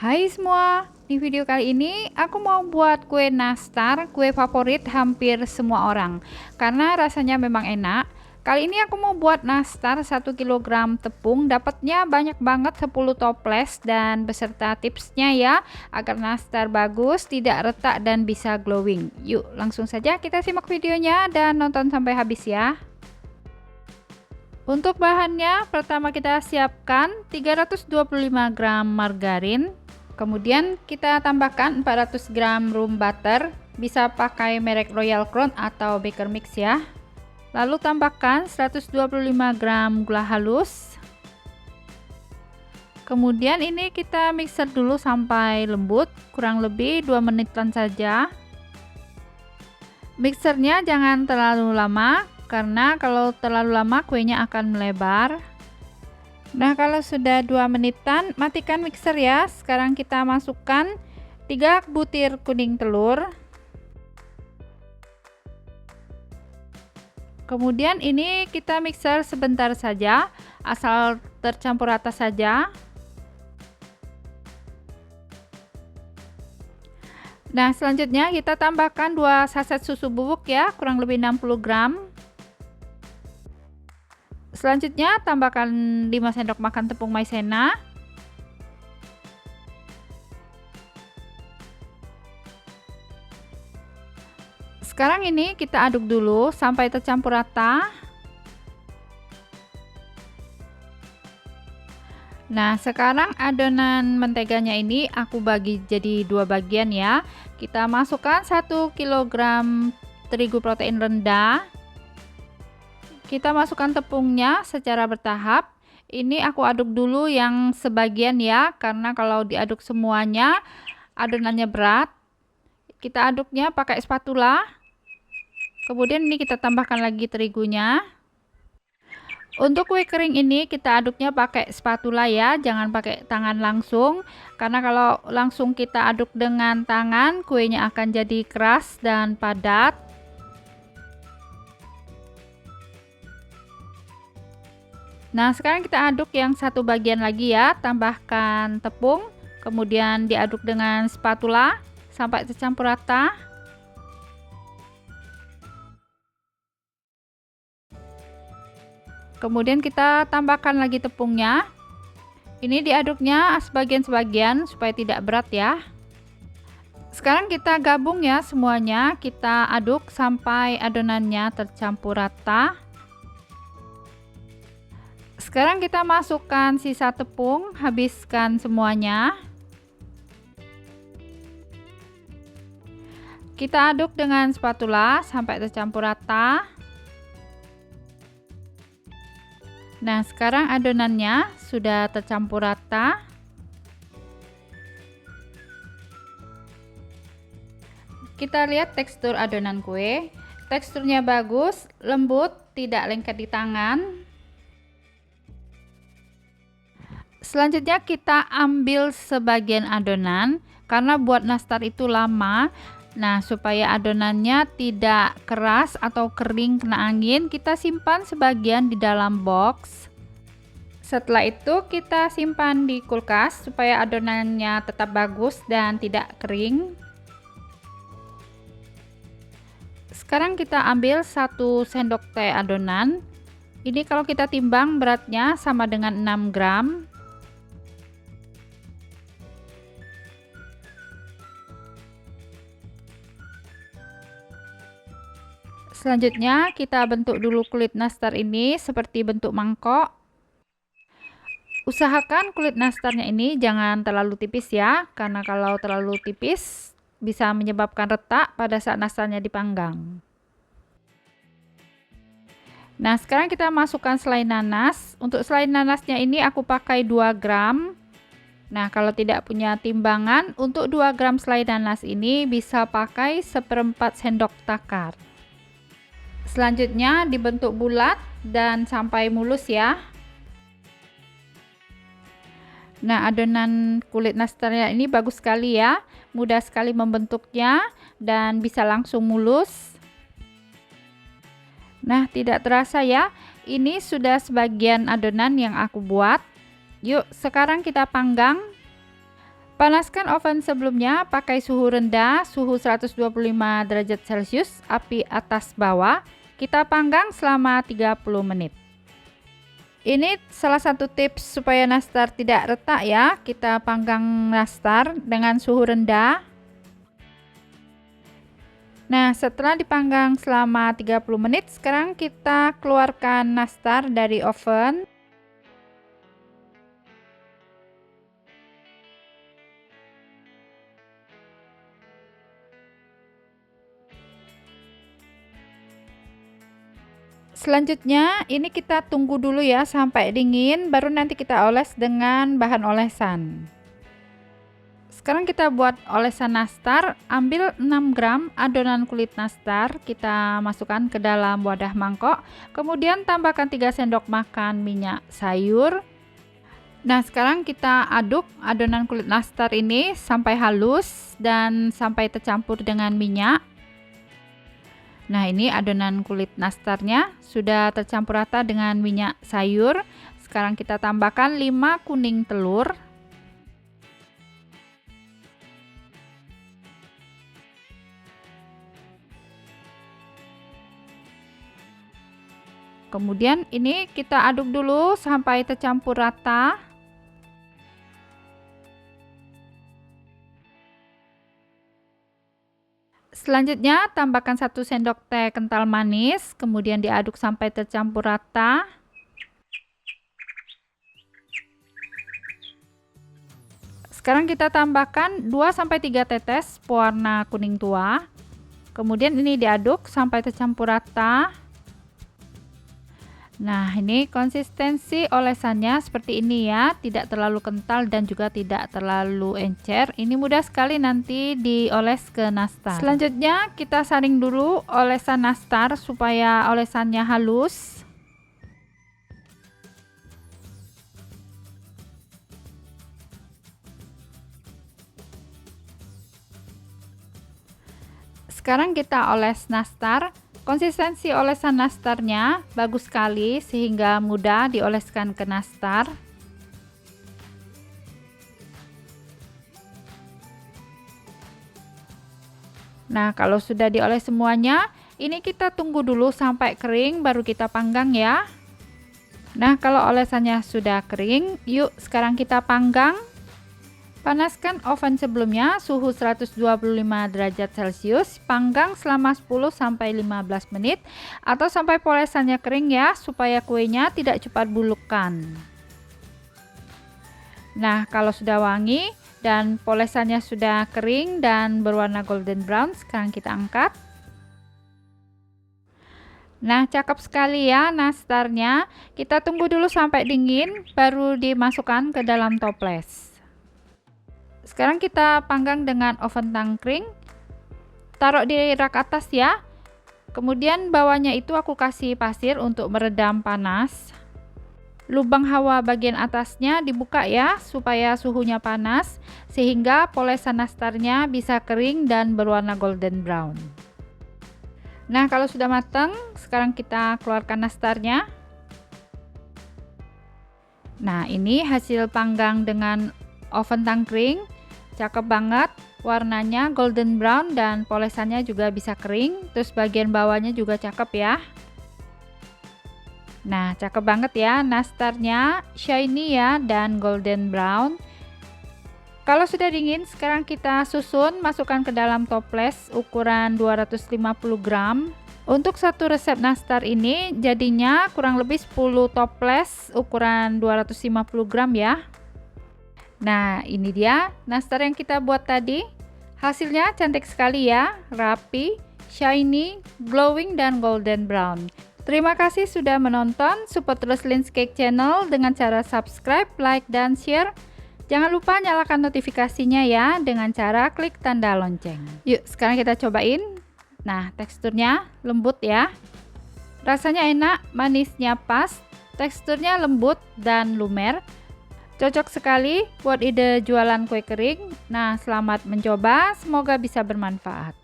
Hai semua, di video kali ini aku mau buat kue nastar, kue favorit hampir semua orang karena rasanya memang enak. Kali ini aku mau buat nastar 1 kg tepung, dapatnya banyak banget 10 toples dan beserta tipsnya ya agar nastar bagus, tidak retak dan bisa glowing. Yuk langsung saja kita simak videonya dan nonton sampai habis ya. Untuk bahannya, pertama kita siapkan 325 gram margarin. Kemudian kita tambahkan 400 gram room butter, bisa pakai merek Royal Crown atau Baker Mix ya. Lalu tambahkan 125 gram gula halus. Kemudian ini kita mixer dulu sampai lembut, kurang lebih 2 menitan saja. Mixernya jangan terlalu lama, karena kalau terlalu lama kuenya akan melebar. Nah, kalau sudah 2 menitan, matikan mixer ya. Sekarang kita masukkan 3 butir kuning telur. Kemudian ini kita mixer sebentar saja, asal tercampur rata saja. Nah, selanjutnya kita tambahkan 2 saset susu bubuk ya, kurang lebih 60 gram. Selanjutnya tambahkan 5 sendok makan tepung maizena. Sekarang ini kita aduk dulu sampai tercampur rata. Nah, sekarang adonan menteganya ini aku bagi jadi 2 bagian ya. Kita masukkan 1 kg terigu protein rendah. Kita masukkan tepungnya secara bertahap. Ini aku aduk dulu yang sebagian ya, karena kalau diaduk semuanya adonannya berat. Kita aduknya pakai spatula. Kemudian ini kita tambahkan lagi terigunya. Untuk kue kering ini kita aduknya pakai spatula ya, jangan pakai tangan langsung, karena kalau langsung kita aduk dengan tangan kuenya akan jadi keras dan padat. Nah, sekarang kita aduk yang satu bagian lagi ya, tambahkan tepung, kemudian diaduk dengan spatula sampai tercampur rata. Kemudian kita tambahkan lagi tepungnya. Ini diaduknya sebagian-sebagian supaya tidak berat ya. Sekarang kita gabung ya semuanya, kita aduk sampai adonannya tercampur rata. Sekarang kita masukkan sisa tepung, habiskan semuanya. Kita aduk dengan spatula sampai tercampur rata. Nah, sekarang adonannya sudah tercampur rata. Kita lihat tekstur adonan kue. Teksturnya bagus, lembut, tidak lengket di tangan. Selanjutnya kita ambil sebagian adonan, karena buat nastar itu lama. Nah, supaya adonannya tidak keras atau kering kena angin, kita simpan sebagian di dalam box. Setelah itu kita simpan di kulkas supaya adonannya tetap bagus dan tidak kering. Sekarang kita ambil 1 sendok teh adonan. Ini kalau kita timbang beratnya sama dengan 6 gram. Selanjutnya kita bentuk dulu kulit nastar ini seperti bentuk mangkok. Usahakan kulit nastarnya ini jangan terlalu tipis ya, karena kalau terlalu tipis bisa menyebabkan retak pada saat nastarnya dipanggang. Nah, sekarang kita masukkan selai nanas. Untuk selai nanasnya ini aku pakai 2 gram. Nah, kalau tidak punya timbangan, untuk 2 gram selai nanas ini bisa pakai 1/4 sendok takar. Selanjutnya dibentuk bulat dan sampai mulus ya. Nah, adonan kulit nastarnya ini bagus sekali ya, mudah sekali membentuknya dan bisa langsung mulus. Nah, tidak terasa ya, ini sudah sebagian adonan yang aku buat. Yuk, sekarang kita panggang. Panaskan oven sebelumnya, pakai suhu rendah, suhu 125 derajat Celcius, api atas bawah. Kita panggang selama 30 menit. Ini salah satu tips supaya nastar tidak retak ya. Kita panggang nastar dengan suhu rendah. Nah, setelah dipanggang selama 30 menit, sekarang kita keluarkan nastar dari oven. Selanjutnya ini kita tunggu dulu ya sampai dingin, baru nanti kita oles dengan bahan olesan. Sekarang kita buat olesan nastar. Ambil 6 gram adonan kulit nastar, kita masukkan ke dalam wadah mangkok. Kemudian tambahkan 3 sendok makan minyak sayur. Nah, sekarang kita aduk adonan kulit nastar ini sampai halus dan sampai tercampur dengan minyak. Nah, ini adonan kulit nastarnya sudah tercampur rata dengan minyak sayur. Sekarang kita tambahkan 5 kuning telur. Kemudian ini kita aduk dulu sampai tercampur rata. Selanjutnya tambahkan 1 sendok teh kental manis, kemudian diaduk sampai tercampur rata. Sekarang kita tambahkan 2-3 tetes pewarna kuning tua. Kemudian ini diaduk sampai tercampur rata. Nah, ini konsistensi olesannya seperti ini ya, tidak terlalu kental dan juga tidak terlalu encer. Ini mudah sekali nanti dioles ke nastar. Selanjutnya kita saring dulu olesan nastar supaya olesannya halus. Sekarang kita oles nastar. Konsistensi olesan nastarnya bagus sekali sehingga mudah dioleskan ke nastar. Nah, kalau sudah dioles semuanya, ini kita tunggu dulu sampai kering baru kita panggang ya. Nah, kalau olesannya sudah kering, yuk sekarang kita panggang. Panaskan oven sebelumnya, suhu 125 derajat Celcius, panggang selama 10-15 menit atau sampai polesannya kering ya, supaya kuenya tidak cepat bulukan. Nah, kalau sudah wangi dan polesannya sudah kering dan berwarna golden brown, sekarang kita angkat. Nah, cakep sekali ya nastarnya. Kita tunggu dulu sampai dingin, baru dimasukkan ke dalam toples. Sekarang kita panggang dengan oven tangkring, taruh di rak atas ya. Kemudian bawahnya itu aku kasih pasir untuk meredam panas. Lubang hawa bagian atasnya dibuka ya, supaya suhunya panas, sehingga polesan nastarnya bisa kering dan berwarna golden brown. Nah, kalau sudah matang, sekarang kita keluarkan nastarnya. Nah, ini hasil panggang dengan oven tangkring. Cakep banget, warnanya golden brown dan polesannya juga bisa kering, terus bagian bawahnya juga cakep ya. Nah, cakep banget ya nastarnya, shiny ya dan golden brown. Kalau sudah dingin, sekarang kita susun, masukkan ke dalam toples ukuran 250 gram. Untuk satu resep nastar ini jadinya kurang lebih 10 toples ukuran 250 gram ya. Nah, ini dia nastar yang kita buat tadi. Hasilnya cantik sekali ya, rapi, shiny, glowing, dan golden brown. Terima kasih sudah menonton. Support terus Lin's Cake Channel dengan cara subscribe, like, dan share. Jangan lupa nyalakan notifikasinya ya dengan cara klik tanda lonceng. Yuk, sekarang kita cobain. Nah, teksturnya lembut ya. Rasanya enak, manisnya pas, teksturnya lembut dan lumer. Cocok sekali buat ide jualan kue kering. Nah, selamat mencoba, semoga bisa bermanfaat.